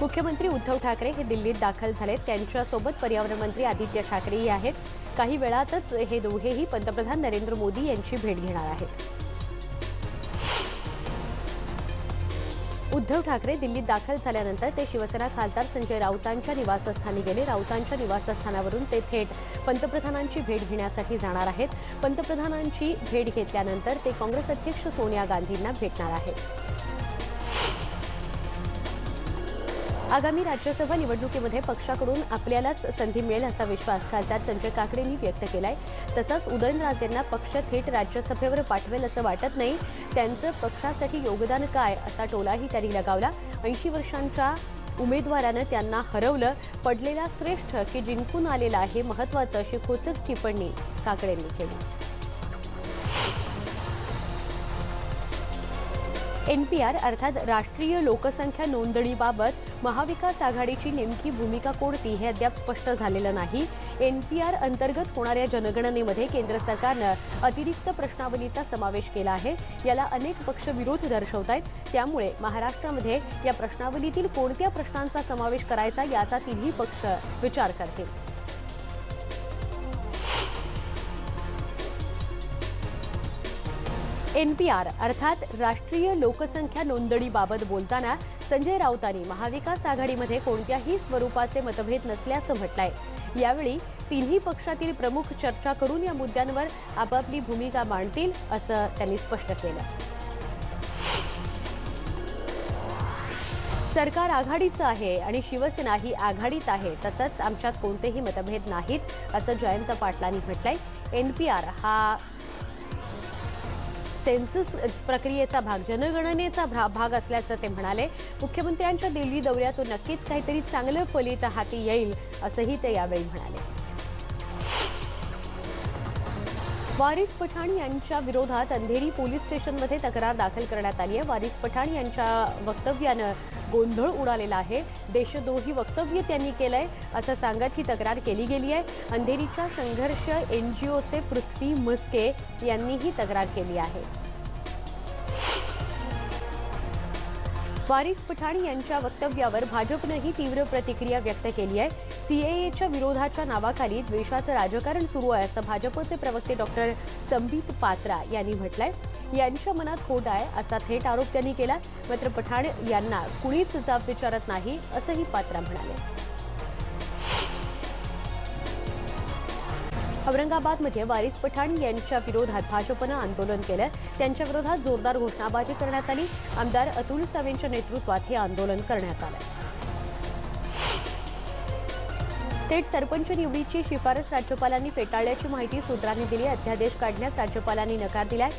मुख्यमंत्री उद्धव ठाकरे हे दिल्लीत दाखल झालेत। त्यांच्यासोबत पर्यावरण मंत्री आदित्य ठाकरेही आहेत। काही वेळातच हे दोघेही पंतप्रधान नरेंद्र मोदी यांची भेट घेणार आहेत। उद्धव ठाकरे दिल्लीत दाखल झाल्यानंतर ते शिवसेना खासदार संजय राऊतांच्या निवासस्थानी गेले। राऊतांच्या निवासस्थानावरून ते थेट पंतप्रधानांची भेट घेण्यासाठी जाणार आहेत। पंतप्रधानांची भेट घेतल्यानंतर ते काँग्रेस अध्यक्ष सोनिया गांधींना भेटणार आहेत। आगामी राज्यसभा निवडणुकीमध्ये पक्षाकडून आपल्यालाच संधी मिळेल असा विश्वास खासदार संजय काकडेंनी व्यक्त केलाय। तसंच उदयनराजेंना पक्ष थेट राज्यसभेवर पाठवेल असं वाटत नाही। त्यांचं पक्षासाठी योगदान काय असा टोलाही त्यांनी लगावला। 80 वर्षांच्या उमेदवारानं त्यांना हरवलं, पडलेला श्रेष्ठ की जिंकून आलेला हे महत्त्वाचं अशी खोचक टिप्पणी काकडेंनी केली। NPR अर्थात राष्ट्रीय लोकसंख्या नोंदणीबाबत महाविकास आघाडीची नेमकी भूमिका कोणती हे अद्याप स्पष्ट झालेलं नाही। NPR अंतर्गत होणाऱ्या जनगणनेमध्ये केंद्र सरकारनं अतिरिक्त प्रश्नावलीचा समावेश केला आहे। याला अनेक पक्ष विरोध दर्शवतायत। त्यामुळे महाराष्ट्रामध्ये या प्रश्नावलीतील कोणत्या प्रश्नांचा समावेश करायचा याचा तिन्ही पक्ष विचार करतील। NPR अर्थात राष्ट्रीय लोकसंख्या नोंदणीबाबत बोलताना संजय राऊतांनी महाविकास आघाडीमध्ये कोणत्याही स्वरूपाचे मतभेद नसल्याचं म्हटलंय। यावेळी तिन्ही पक्षातील प्रमुख चर्चा करून या मुद्द्यांवर आपापली भूमिका मांडतील असं त्यांनी स्पष्ट केलं। सरकार आघाडीचं आहे आणि शिवसेना ही आघाडीत आहे। तसंच आमच्यात कोणतेही मतभेद नाहीत असं जयंत पाटलांनी म्हटलंय। NPR हा सेन्सस प्रक्रियेचा भाग, जनगणनेचा भाग असल्याचं ते म्हणाले। मुख्यमंत्र्यांच्या दिल्ली दौऱ्यातून नक्कीच काहीतरी चांगलं फलित हाती येईल असंही ते यावेळी म्हणाले। वारिस पठाण यांच्या विरोधात अंधेरी पोलीस स्टेशनमध्ये तक्रार दाखल करण्यात आली आहे। वारिस पठाण यांच्या वक्तव्यानं गोंधळ उडालेला आहे। देशद्रोही वक्तव्य त्यांनी केलंय असं सांगत ही तक्रार केली गेली आहे। अंधेरीच्या संघर्ष NGOचे पृथ्वी म्हस्के यांनी ही तक्रार केली आहे। वारिस पठाण यांच्या वक्तव्यावर भाजपनेही तीव्र प्रतिक्रिया व्यक्त केली आहे। CAAच्या विरोधाच्या नावाखाली द्वेषाचं राजकारण सुरू आहे असं भाजपचे प्रवक्ते डॉक्टर संबित पात्रा यांनी म्हटलंय। यांच्या मनात खोट आहे असा थेट आरोप त्यांनी केला। मात्र पठाण यांना कुणीच जाब विचारत नाही असंही पात्रा म्हणाले। औरंगाबादमध्ये वारिस पठाण यांच्या विरोधात भाजपनं आंदोलन केलं। त्यांच्या विरोधात जोरदार घोषणाबाजी करण्यात आली। आमदार अतुल सावेंच्या नेतृत्वात हे आंदोलन करण्यात आलं। थेट सरपंच निवडीची शिफारस राज्यपालांनी फेटाळल्याची माहिती सूत्रांनी दिली। अध्यादेश काढण्यास राज्यपालांनी नकार दिलाय।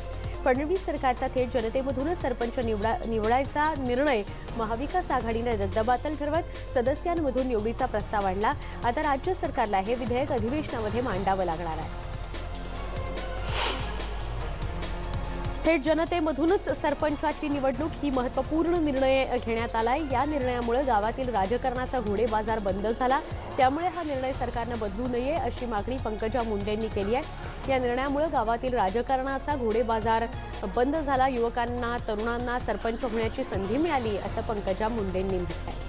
फडणवीस सरकारचा थेट जनतेमधूनच सरपंच निवडायचा निर्णय महाविकास आघाडीने रद्दबातल ठरवत सदस्यांमधून निवडीचा प्रस्ताव आणला। आता राज्य सरकारला हे विधेयक अधिवेशनामध्ये मांडावं लागणार आहे। थेट जनतेमधूनच सरपंचाची निवडणूक ही महत्त्वपूर्ण निर्णय घेण्यात आलाय। या निर्णयामुळे गावातील राजकारणाचा घोडेबाजार बंद झाला। त्यामुळे हा निर्णय सरकारने बदलू नये अशी मागणी पंकजा मुंडेंनी केली आहे। या निर्णयामुळे गावातील राजकारणाचा घोडेबाजार बंद झाला। युवकांना, तरुणांना सरपंच होण्याची संधी मिळाली असं पंकजा मुंडेंनी म्हटलंय।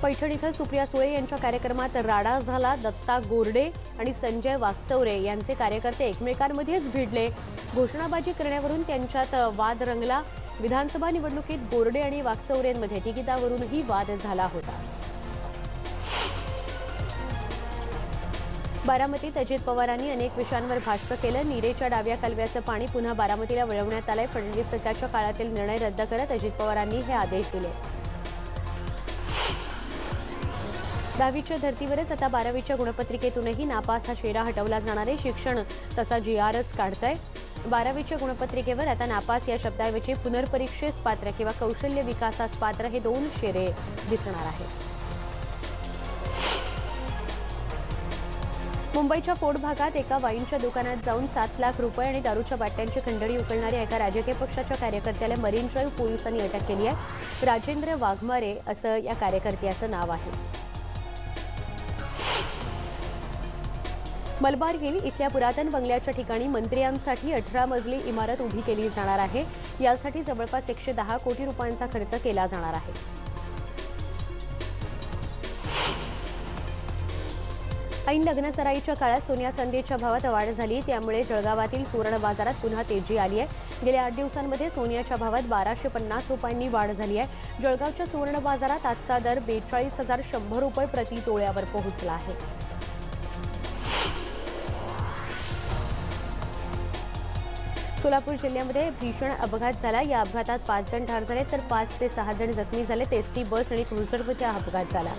पैठण इथं सुप्रिया सुळे यांच्या कार्यक्रमात राडा झाला। दत्ता गोरडे आणि संजय वाकचौरे यांचे कार्यकर्ते एकमेकांमध्येच भिडले। घोषणाबाजी करण्यावरून त्यांच्यात वाद रंगला। विधानसभा निवडणुकीत गोरडे आणि वाकचौरेंमध्ये तिकिटावरूनही वाद झाला होता। बारामतीत अजित पवारांनी अनेक विषयांवर भाष्य केलं। नीरेच्या डाव्या कालव्याचं पाणी पुन्हा बारामतीला वळवण्यात आलंय। फडणवीस सरकारच्या काळातील निर्णय रद्द करत अजित पवारांनी हे आदेश दिले। 10वीच्या धर्तीवरच आता 12वीच्या गुणपत्रिकेतूनही नापास हा शेरा हटवला जाणार आहे। शिक्षण तसा GRच काढतंय। 12वीच्या गुणपत्रिकेवर आता नापास या शब्दाऐवजी पुनर्परीक्षेस पात्र किंवा कौशल्य विकासास पात्र हे 2 शेरे दिसणार आहेत। मुंबईच्या फोर्ट भागात एका वाईनच्या दुकानात जाऊन 7 लाख रुपये आणि दारूच्या बाटल्यांची खंडणी उकळणाऱ्या एका राजकीय पक्षाच्या कार्यकर्त्याला मरीन ड्राईव्ह पोलिसांनी अटक केली आहे। राजेंद्र वाघमारे असं या कार्यकर्त्याचं नाव आहे। मलबार हिल इथल्या पुरातन बंगल्याच्या ठिकाणी मंत्र्यांसाठी 18 मजली इमारत उभी केली जाणार आहे। यासाठी जवळपास 110 कोटी रुपयांचा खर्च केला जाणार आहे। ऐन लग्नसराईच्या काळात सोन्या चांदीच्या भावात वाढ झाली, त्यामुळे जळगावातील सुवर्ण बाजारात पुन्हा तेजी आली आहे। गेल्या 8 दिवसांमध्ये सोन्याच्या भावात 1250 रुपयांनी वाढ झाली आहे। जळगावच्या सुवर्ण बाजारात आजचा दर 42,100 रुपये प्रति तोळ्यावर पोहोचला आहे। सोलापूर जिल्ह्यामध्ये भीषण अपघात झाला। या अपघातात 5 जण ठार झाले तर 5 ते 6 जण जखमी झाले। एसटी बस आणि क्रुझरमध्ये हा अपघात झाला।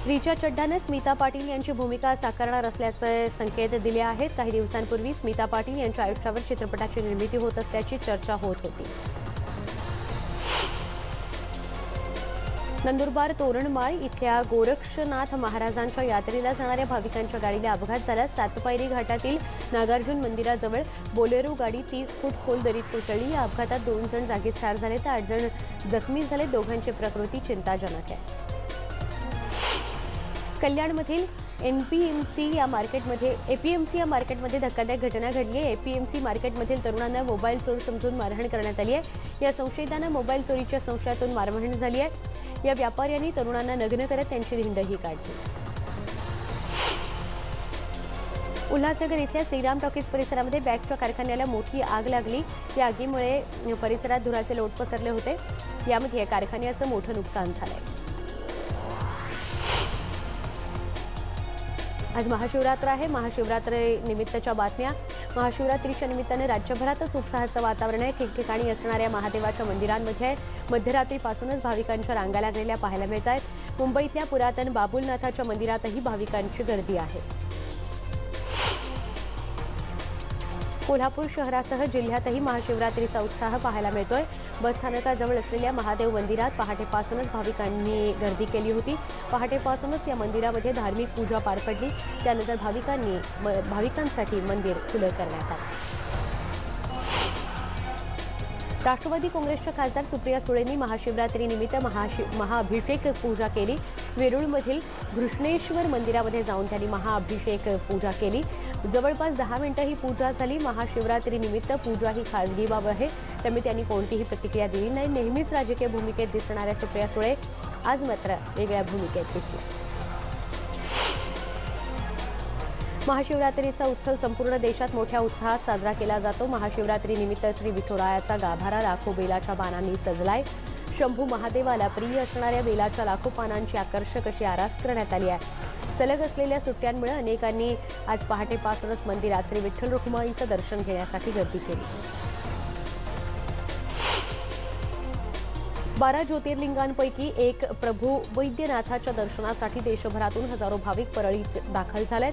रिचा चड्ढाने स्मिता पाटील यांची भूमिका साकारणार असल्याचे संकेत दिले आहेत। काही दिवसांपूर्वी स्मिता पाटील यांच्या आयुष्यावर चित्रपटाची निर्मिती होत असल्याची चर्चा होत होती। नंदुरबार तोरणमाळ इथल्या गोरक्षनाथ महाराजांच्या यात्रेला जाणाऱ्या भाविकांच्या गाडीला अपघात झाला। सातपायरी घाटातील नागार्जुन मंदिराजवळ बोलेरो गाडी 30 फूट खोल दरीत कोसळली। या अपघातात 2 जण जागीच ठार झाले तर 8 जण जखमी झाले। दोघांची प्रकृती चिंताजनक आहे। कल्याणमधील एपीएमसी या मार्केटमध्ये धक्कादायक घटना घडली आहे। एपीएमसी मार्केटमधील तरुणांना मोबाईल चोर समजून मारहाण करण्यात आली आहे। या संशयितांना मोबाईल चोरीच्या संशयातून मारहाण झाली आहे। या व्यापाऱ्यांनी तरुणांना नग्न करत त्यांची धिंडही काढली। उल्हासनगर इथल्या श्रीराम टॉकीज परिसरामध्ये बॅगच्या कारखान्याला मोठी आग लागली। या आगीमुळे परिसरात धुराचे लोट पसरले होते। यामध्ये कारखान्याचं मोठं नुकसान झालंय। आज महाशिवरात्र आहे। महाशिवरात्रीनिमित्तच्या बातम्या। महाशिवरात्रीच्या निमित्ताने राज्यभरातच उत्साहाचं वातावरण आहे। ठिकठिकाणी असणाऱ्या महादेवाच्या मंदिरांमध्ये मध्यरात्रीपासूनच भाविकांच्या रांगा लागलेल्या पाहायला मिळत आहेत। मुंबईतल्या पुरातन बाबुलनाथाच्या मंदिरातही भाविकांची गर्दी आहे। कोल्हापूर शहरासह जिल्ह्यातही महाशिवरात्रीचा उत्साह पाहायला मिळतोय। बसस्थानकाजवळ असलेल्या महादेव मंदिरात पहाटेपासूनच भाविकांनी गर्दी केली होती। पहाटेपासूनच या मंदिरामध्ये धार्मिक पूजा पार पडली। त्यानंतर भाविकांसाठी मंदिर खुलं करण्यात आलं। राष्ट्रवादी काँग्रेसच्या खासदार सुप्रिया सुळेंनी महाशिवरात्रीनिमित्त महाअभिषेक पूजा केली। वेरूळमधील घृष्णेश्वर मंदिरामध्ये जाऊन त्यांनी महाअभिषेक पूजा केली। जवळपास 10 मिनिटं ही पूजा झाली। महाशिवरात्रीनिमित्त पूजा ही खासगी बाब आहे, त्यामुळे त्यांनी कोणतीही प्रतिक्रिया दिली नाही। नेहमीच राजकीय भूमिकेत दिसणाऱ्या सुप्रिया सुळे आज मात्र वेगळ्या भूमिकेत दिसल्या। महाशिवरात्रीचा उत्सव संपूर्ण देशात मोठ्या उत्साहात साजरा केला जातो। महाशिवरात्रीनिमित्त श्री विठोरायाचा गाभारा लाखो बेलाच्या पानांनी सजलाय। शंभू महादेवाला प्रिय असणाऱ्या बेलाच्या लाखो पानांची आकर्षक अशी आरास करण्यात आली आहे। सलग असलेल्या सुट्ट्यांमुळे अनेकांनी आज पहाटेपासूनच मंदिरात श्री विठ्ठल रखुमाईचं दर्शन घेण्यासाठी गर्दी केली। 12 ज्योतिर्लिंगांपैकी एक प्रभू वैद्यनाथाच्या दर्शनासाठी देशभरातून हजारो भाविक परळीत दाखल झालेत।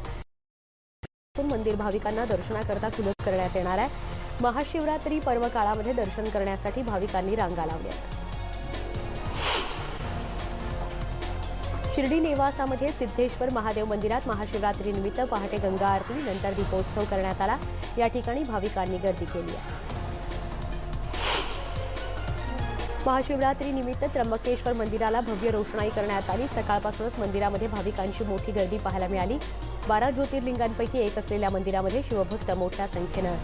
मंदिर भाविकांना दर्शनाकरता खुलं करण्यात येणार आहे। महाशिवरात्री पर्व काळामध्ये दर्शन करण्यासाठी भाविकांनी रांगा लावल्या। शिर्डी नेवासामध्ये सिद्धेश्वर महादेव मंदिरात महाशिवरात्रीनिमित्त पहाटे गंगा आरती नंतर दीपोत्सव करण्यात आला। या ठिकाणी भाविकांनी गर्दी केली आहे। महाशिवरात्रीनिमित्त त्र्यंबकेश्वर मंदिराला भव्य रोषणाई करण्यात आली। सकाळपासूनच मंदिरामध्ये भाविकांची मोठी गर्दी पाहायला मिळाली। 12 ज्योतिर्लिंगांपैकी एक असलेल्या मंदिरामध्ये शिवभक्त मोठ्या संख्येनं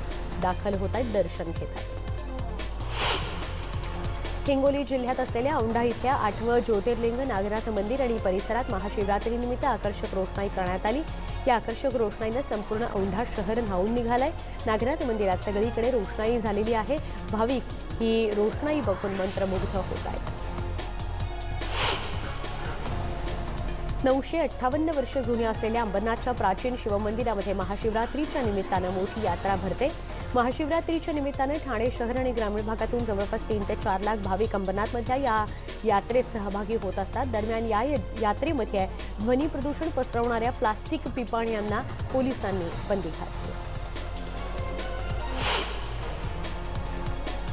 दाखल होत आहेत, दर्शन घेत आहेत। हिंगोली जिल्ह्यात असलेल्या औंढा इथल्या 8वं ज्योतिर्लिंग नागनाथ मंदिर आणि परिसरात महाशिवरात्रीनिमित्त आकर्षक रोषणाई करण्यात आली। या आकर्षक रोषणाईनं संपूर्ण औंढा शहर न्हाऊन निघालंय। नागनाथ मंदिरात सगळीकडे रोषणाई झालेली आहे। भाविक ही रोषणाई बघून मंत्रमुग्ध होत आहेत। 958 वर्ष जुनी असलेल्या अंबरनाथच्या प्राचीन शिवमंदिरामध्ये महाशिवरात्रीच्या निमित्तानं मोठी यात्रा भरते। महाशिवरात्रीच्या निमित्तानं ठाणे शहर आणि ग्रामीण भागातून जवळपास 3 ते 4 लाख भाविक अंबरनाथमधल्या या यात्रेत सहभागी होत असतात। दरम्यान या यात्रेमध्ये ध्वनी प्रदूषण पसरवणाऱ्या प्लास्टिक पिपाण्यांना पोलिसांनी बंदी घातली।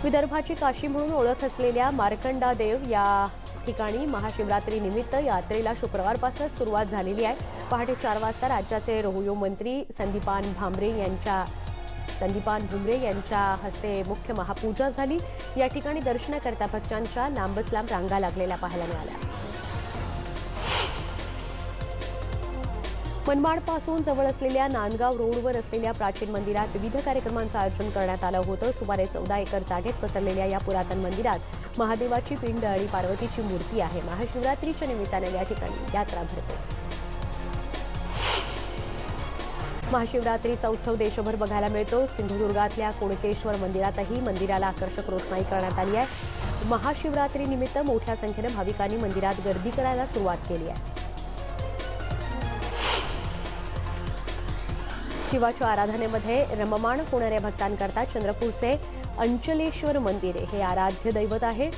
विदर्भाची काशी म्हणून ओळख असलेल्या मार्कंडादेव या ठिकाणी महाशिवरात्रीनिमित्त यात्रेला शुक्रवारपासून सुरुवात झालेली आहे। पहाटे 4 वाजता राज्याचे रोहयो मंत्री संदीपान भुमरे यांच्या हस्ते मुख्य महापूजा झाली। या ठिकाणी दर्शनाकरता भक्तांच्या लांबच लांब रांगा लागलेल्या पाहायला मिळाल्या। मनमाडपासून जवळ असलेल्या नांदगाव रोडवर असलेल्या प्राचीन मंदिरात विविध कार्यक्रमांचं आयोजन करण्यात आलं होतं. सुमारे 14 एकर जागेत पसरलेल्या या पुरातन मंदिरात महादेवाची पिंड आणि पार्वतीची मूर्ती आहे. महाशिवरात्रीच्या निमित्ताने या ठिकाणी यात्रा भरते. महाशिवरात्रीचा उत्सव देशभर बघायला मिळतो. सिंधुदुर्गातल्या कोणकेश्वर मंदिरातही मंदिराला आकर्षक रोषणाई करण्यात आली आहे. महाशिवरात्रीनिमित्त मोठ्या संख्येने भाविकांनी मंदिरात गर्दी करायला सुरुवात केली आहे. शिवाच्या आराधनेमध्ये रममाण होणाऱ्या भक्तांकरता चंद्रपूरचे अंचलेश्वर मंदिर हे आराध्य दैवत आहे.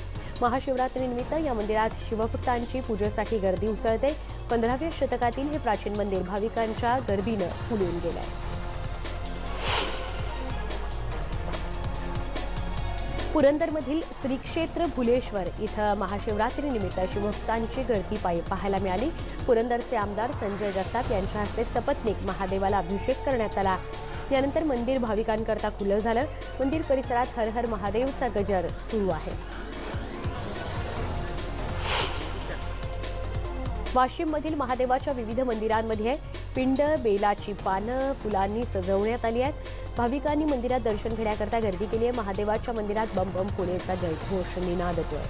महाशिवरात्रीनिमित्त या मंदिरात शिवभक्तांची पूजेसाठी गर्दी उसळते. 15व्या शतकातील हे प्राचीन मंदिर भाविकांच्या गर्दीनं फुलून गेलं आहे. पुरंदरमधील श्री क्षेत्र भुलेश्वर इथं महाशिवरात्रीनिमित्त शिवभक्तांची गर्दी पाहायला मिळाली. पुरंदरचे आमदार संजय जगताप यांच्या हस्ते सपत्नीक महादेवाला अभिषेक करण्यात आला. यानंतर मंदिर भाविकांकरता खुलं झालं. मंदिर परिसरात हर हर महादेवचा गजर सुरू आहे. वाशिममधील महादेवाच्या विविध मंदिरांमध्ये पिंड, बेलाची पानं, फुलांनी सजवण्यात आली आहेत. भाविकांनी मंदिरात दर्शन घेण्याकरता गर्दी केली आहे. महादेवाच्या मंदिरात बम बम पुणेचा जयघोष निनादतोय.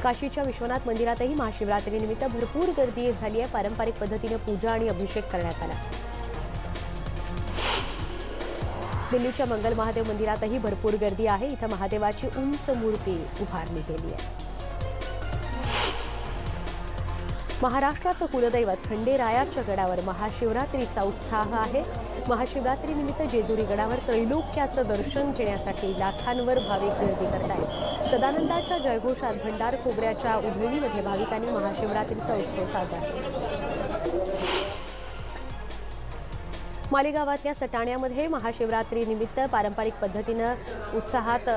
काशीच्या विश्वनाथ मंदिरातही महाशिवरात्रीनिमित्त भरपूर गर्दी झाली आहे. पारंपरिक पद्धतीने पूजा आणि अभिषेक करण्यात आला. दिल्लीच्या मंगल महादेव मंदिरातही भरपूर गर्दी आहे. इथं महादेवाची उंच मूर्ती उभारली गेली आहे. महाराष्ट्राचं कुलदैवत खंडेरायाच्या गडावर महाशिवरात्रीचा उत्साह आहे. महाशिवरात्रीनिमित्त जेजुरी गडावर त्रैलोक्याचं दर्शन घेण्यासाठी लाखांवर भाविक गर्दी करतायत. सदानंदाच्या जयघोषात भंडार खोबऱ्याच्या उधळणीमध्ये भाविकांनी महाशिवरात्रीचा उत्सव साजरा केला. मालेगावातल्या सटाण्यामध्ये महाशिवरात्रीनिमित्त पारंपरिक पद्धतीनं उत्साहात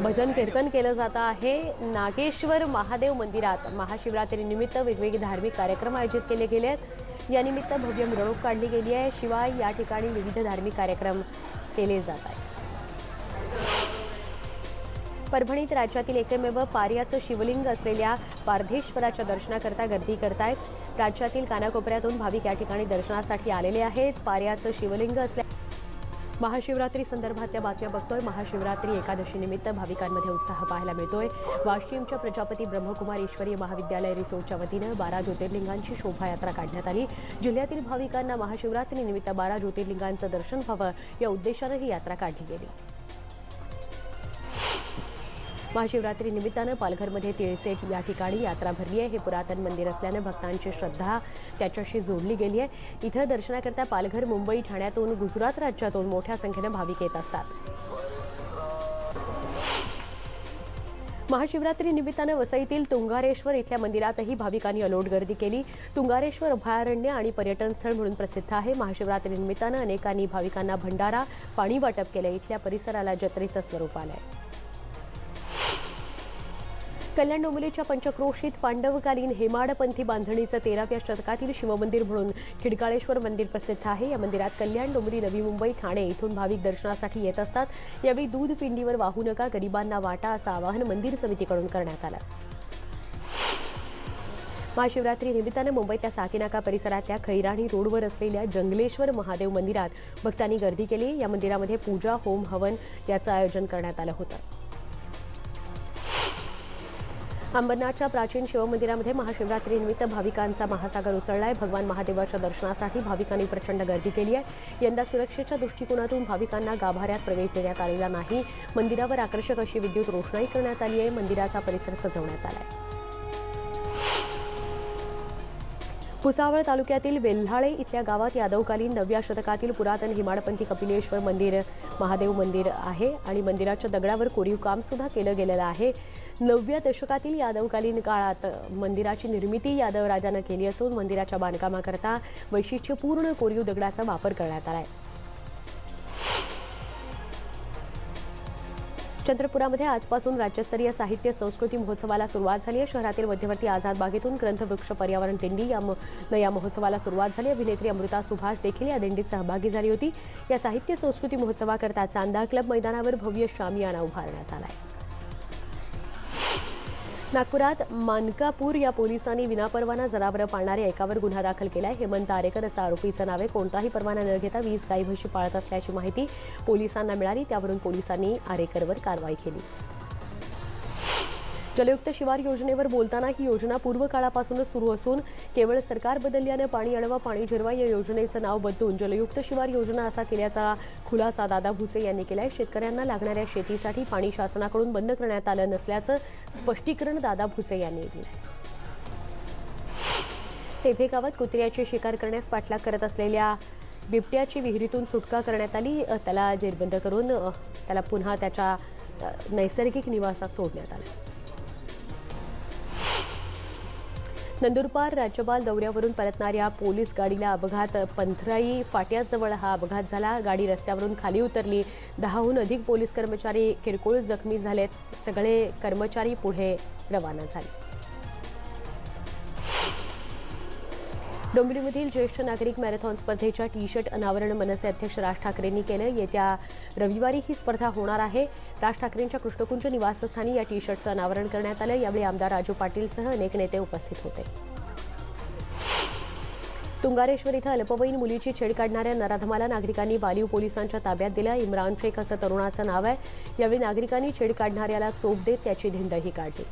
भजन कीर्तन केलं जात आहे. नागेश्वर महादेव मंदिरात महाशिवरात्रीनिमित्त वेगवेगळे धार्मिक कार्यक्रम आयोजित केले गेले आहेत. यानिमित्त भव्य मिरवणूक काढली गेली आहे. शिवाय या ठिकाणी विविध धार्मिक कार्यक्रम केले जात आहेत. परभणीत राज्यातील एकमेव पार्याचं शिवलिंग असलेल्या पारधेश्वराच्या दर्शनाकरता गर्दी करतायत. राज्यातील कानाकोपऱ्यातून भाविक या ठिकाणी दर्शनासाठी आलेले आहेत. पार्याचं शिवलिंग असल्या महाशिवरात्री संदर्भातल्या बातम्या बघतोय. महाशिवरात्री एकादशीनिमित्त भाविकांमध्ये उत्साह पाहायला मिळतोय. वाशिमच्या प्रजापती ब्रह्मकुमार ईश्वरीय महाविद्यालय रिसोर्टच्या वतीनं 12 ज्योतिर्लिंगांची शोभायात्रा काढण्यात आली. जिल्ह्यातील भाविकांना महाशिवरात्रीनिमित्त 12 ज्योतिर्लिंगांचं दर्शन व्हावं या उद्देशानं ही यात्रा काढली गेली. महाशिवरात्री निमित्तानं पालघरमध्ये तिळसेट या ठिकाणी यात्रा भरली आहे. हे पुरातन मंदिर असल्यानं भक्तांची श्रद्धा त्याच्याशी जोडली गेली आहे. इथं दर्शनाकरता पालघर, मुंबई, ठाण्यातून, गुजरात राज्यातून मोठ्या संख्येनं भाविक येत असतात. महाशिवरात्री निमित्तानं वसईतील तुंगारेश्वर इथल्या मंदिरातही भाविकांनी अलोट गर्दी केली. तुंगारेश्वर अभयारण्य आणि पर्यटन स्थळ म्हणून प्रसिद्ध आहे. महाशिवरात्री निमित्तानं अनेकांनी भाविकांना भंडारा, पाणी वाटप केलं. इथल्या परिसराला जत्रेचं स्वरूप आलंय. कल्याण डोंबिवलीच्या पंचक्रोशीत पांडवकालीन हेमाडपंथी बांधणीचं 13व्या शतकातील शिवमंदिर म्हणून खिडकाळेश्वर मंदिर प्रसिद्ध आहे. या मंदिरात कल्याण, डोंबिवली, नवी मुंबई, ठाणे इथून भाविक दर्शनासाठी येत असतात. यावेळी दूध पिंडीवर वाहू नका, गरिबांना वाटा असं आवाहन मंदिर समितीकडून करण्यात आलं. महाशिवरात्री निमित्तानं मुंबईतल्या साकीनाका परिसरातल्या खैराणी रोडवर असलेल्या जंगलेश्वर महादेव मंदिरात भक्तांनी गर्दी केली. या मंदिरामध्ये पूजा, होम, हवन याचं आयोजन करण्यात आलं होतं. अंबरनाथच्या प्राचीन शिवमंदिरामध्ये महाशिवरात्रीनिमित्त भाविकांचा महासागर उसळलाय. भगवान महादेवाच्या दर्शनासाठी भाविकांनी प्रचंड गर्दी केली आहे. यंदा सुरक्षेच्या दृष्टिकोनातून भाविकांना गाभाऱ्यात प्रवेश देण्यात आलेला नाही. मंदिरावर आकर्षक अशी विद्युत रोषणाई करण्यात आली आहे. मंदिराचा परिसर सजवण्यात आला आहे. भुसावळ तालुक्यातील वेल्हाळे इथल्या गावात यादवकालीन 9व्या शतकातील पुरातन हिमाडपंथी कपिलेश्वर मंदिर महादेव मंदिर आहे आणि मंदिराच्या दगडावर कोरीव काम सुद्धा केलं गेलेलं आहे. 9व्या दशकातील यादवकालीन काळात मंदिराची निर्मिती यादव राजानं केली असून मंदिराच्या बांधकामाकरता वैशिष्ट्यपूर्ण कोरीव दगडाचा वापर करण्यात आला आहे. चंद्रपुरामध्ये आजपासून राज्यस्तरीय साहित्य संस्कृती महोत्सवाला सुरुवात झाली आहे. शहरातील मध्यवर्ती आझाद बागेतून ग्रंथवृक्ष पर्यावरण दिंडी या महोत्सवाला सुरुवात झाली. अभिनेत्री अमृता सुभाष देखील या दिंडीत सहभागी झाली होती. या साहित्य संस्कृती महोत्सवाकरता चांदा क्लब मैदानावर भव्य शामियाना उभारण्यात आला आहे. नागपुरात मानकापूर या पोलिसांनी विनापरवाना जनावरं पाळणाऱ्या एकावर गुन्हा दाखल केलाय. हेमंत आरेकर असं आरोपीचं नाव आहे. कोणताही परवाना न घेता 20 गाई म्हशी पाळत असल्याची माहिती पोलिसांना मिळाली. त्यावरून पोलिसांनी आरेकरवर कारवाई केली. जलयुक्त शिवार योजनेवर बोलताना ही योजना पूर्वकाळापासूनच सुरू असून केवळ सरकार बदलल्यानं पाणी अडवा पाणी जिरवा या योजनेचं नाव बदलून जलयुक्त शिवार योजना असा केल्याचा खुलासा दादा भुसे यांनी केलाय. शेतकऱ्यांना लागणाऱ्या शेतीसाठी पाणी शासनाकडून बंद करण्यात आलं नसल्याचं स्पष्टीकरण दादा भुसे यांनी दिलं. तेभे गावात कुत्र्याची शिकार करण्यास पाठलाग करत असलेल्या बिबट्याची विहिरीतून सुटका करण्यात आली. त्याला जेरबंद करून त्याला पुन्हा त्याच्या नैसर्गिक निवासात सोडण्यात आलं. नंदुरबार राज्यपाल दौऱ्यावरून परतणाऱ्या पोलीस गाडीला अपघात. पंथराई फाट्याजवळ हा अपघात झाला. गाडी रस्त्यावरून खाली उतरली. 10हून अधिक पोलीस कर्मचारी किरकोळ जखमी झालेत. सगळे कर्मचारी पुढे रवाना झाले. डोंबिवलीमधील ज्येष्ठ नागरिक मॅरेथॉन स्पर्धेच्या टी-शर्ट अनावरण मनसे अध्यक्ष राज ठाकरेंनी केलं. येत्या रविवारी ही स्पर्धा होणार आहे. राज ठाकरेंच्या कृष्णकुंज निवासस्थानी या टी-शर्टचं अनावरण करण्यात आलं. यावेळी आमदार राजू पाटीलसह अनेक नेते उपस्थित होते. तुंगारेश्वर इथं अल्पवयीन मुलीची छेड काढणाऱ्या नराधमाला नागरिकांनी बालिव पोलिसांच्या ताब्यात दिला. इम्रान शेख असं तरुणाचं नाव आहे. यावेळी नागरिकांनी छेड काढणाऱ्याला चोप देत त्याची धिंडही काढली.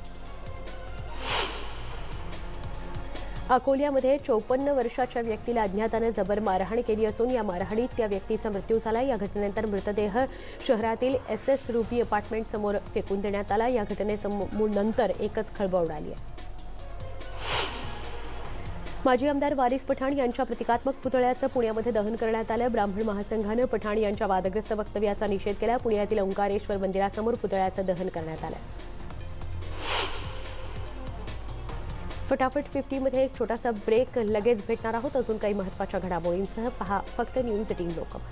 अकोल्यामध्ये 54 वर्षाच्या व्यक्तीला अज्ञातानं जबर मारहाण केली असून या मारहाणीत त्या व्यक्तीचा मृत्यू झाला. या घटनेनंतर मृतदेह शहरातील SS रुपी अपार्टमेंट समोर फेकून देण्यात आला. या घटनेनंतर एकच खळबळ उडाली आहे. माजी आमदार वारिस पठाण यांच्या प्रतिकात्मक पुतळ्याचं पुण्यामध्ये दहन करण्यात आलं. ब्राह्मण महासंघानं पठाण यांच्या वादग्रस्त वक्तव्याचा निषेध केला. पुण्यातील ओंकारेश्वर मंदिरासमोर पुतळ्याचं दहन करण्यात आलं. फटाफट 50 मध्ये एक छोटासा ब्रेक. लगेच भेटणार आहोत अजून काही महत्त्वाच्या घडामोडींसह. पहा फक्त न्यूज 18 लोकमत.